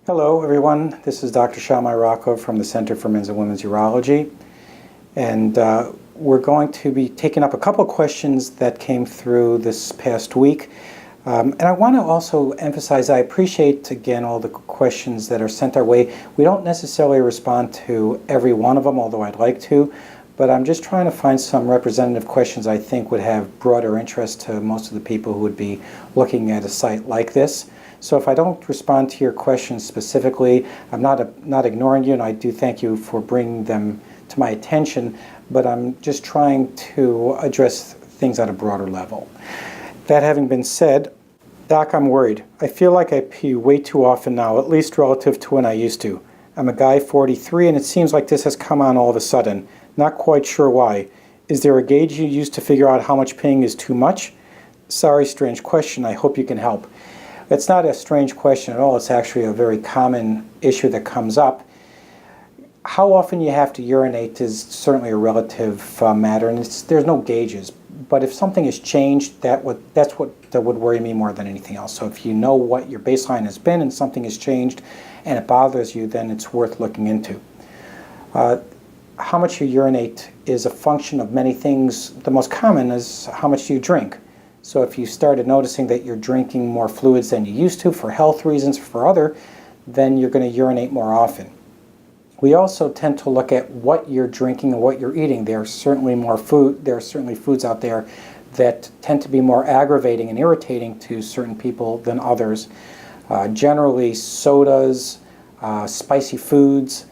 Hello everyone, this is Dr. Shammai Rockove from the Center for Men's and Women's Urology, and we're going to be taking up a couple questions that came through this past week. And I want to also emphasize I appreciate again all the questions that are sent our way. We don't necessarily respond to every one of them, although I'd like to, but I'm just trying to find some representative questions I think would have broader interest to most of the people who would be looking at a site like this. So if I don't respond to your questions specifically, I'm not ignoring you, and I do thank you for bringing them to my attention, but I'm just trying to address things at a broader level. That having been said, Doc, I'm worried. I feel like I pee way too often now, at least relative to when I used to. I'm a guy 43, and it seems like this has come on all of a sudden. Not quite sure why. Is there a gauge you use to figure out how much peeing is too much? Sorry, strange question. I hope you can help. It's not a strange question at all. It's actually a very common issue that comes up. How often you have to urinate is certainly a relative matter, and there's no gauges. But if something has changed, that's what would worry me more than anything else. So if you know what your baseline has been and something has changed and it bothers you, then it's worth looking into. How much you urinate is a function of many things. The most common is how much do you drink. So if you started noticing that you're drinking more fluids than you used to for health reasons, for other, then you're going to urinate more often. We also tend to look at what you're drinking and what you're eating. There are certainly foods out there that tend to be more aggravating and irritating to certain people than others. Generally, sodas, spicy foods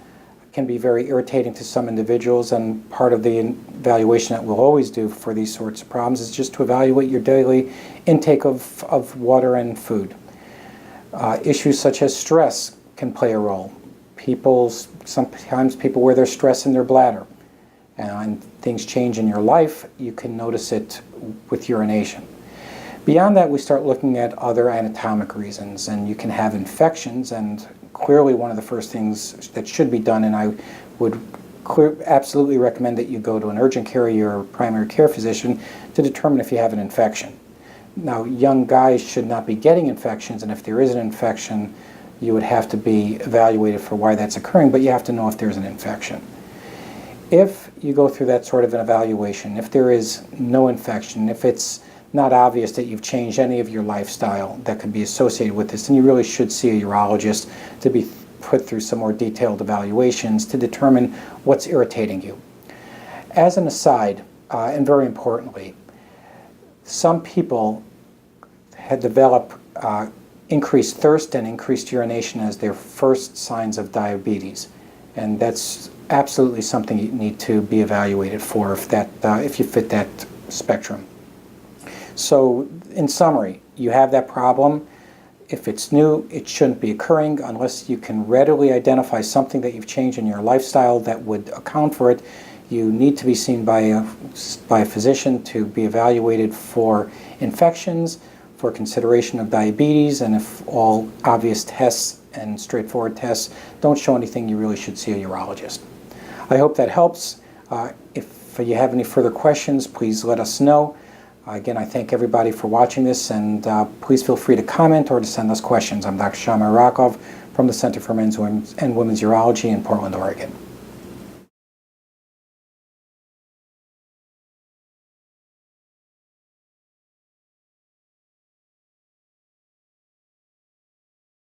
can be very irritating to some individuals, and part of the evaluation that we'll always do for these sorts of problems is just to evaluate your daily intake of water and food. Issues such as stress can play a role. Sometimes people wear their stress in their bladder, and things change in your life, you can notice it with urination. Beyond that, we start looking at other anatomic reasons, and you can have infections, and clearly one of the first things that should be done, and I would absolutely recommend that you go to an urgent care or your primary care physician to determine if you have an infection. Now, young guys should not be getting infections, and if there is an infection, you would have to be evaluated for why that's occurring, but you have to know if there's an infection. If you go through that sort of an evaluation, if there is no infection, if it's not obvious that you've changed any of your lifestyle that could be associated with this, then you really should see a urologist to be put through some more detailed evaluations to determine what's irritating you. As an aside, and very importantly, some people had developed increased thirst and increased urination as their first signs of diabetes, and that's absolutely something you need to be evaluated for if you fit that spectrum. So in summary, you have that problem. If it's new, it shouldn't be occurring unless you can readily identify something that you've changed in your lifestyle that would account for it. You need to be seen by a physician to be evaluated for infections, for consideration of diabetes, and if all obvious tests and straightforward tests don't show anything, you really should see a urologist. I hope that helps. If you have any further questions, please let us know. Again, I thank everybody for watching this, and please feel free to comment or to send us questions. I'm Dr. Shammai Rockove from the Center for Men's and Women's Urology in Portland, Oregon.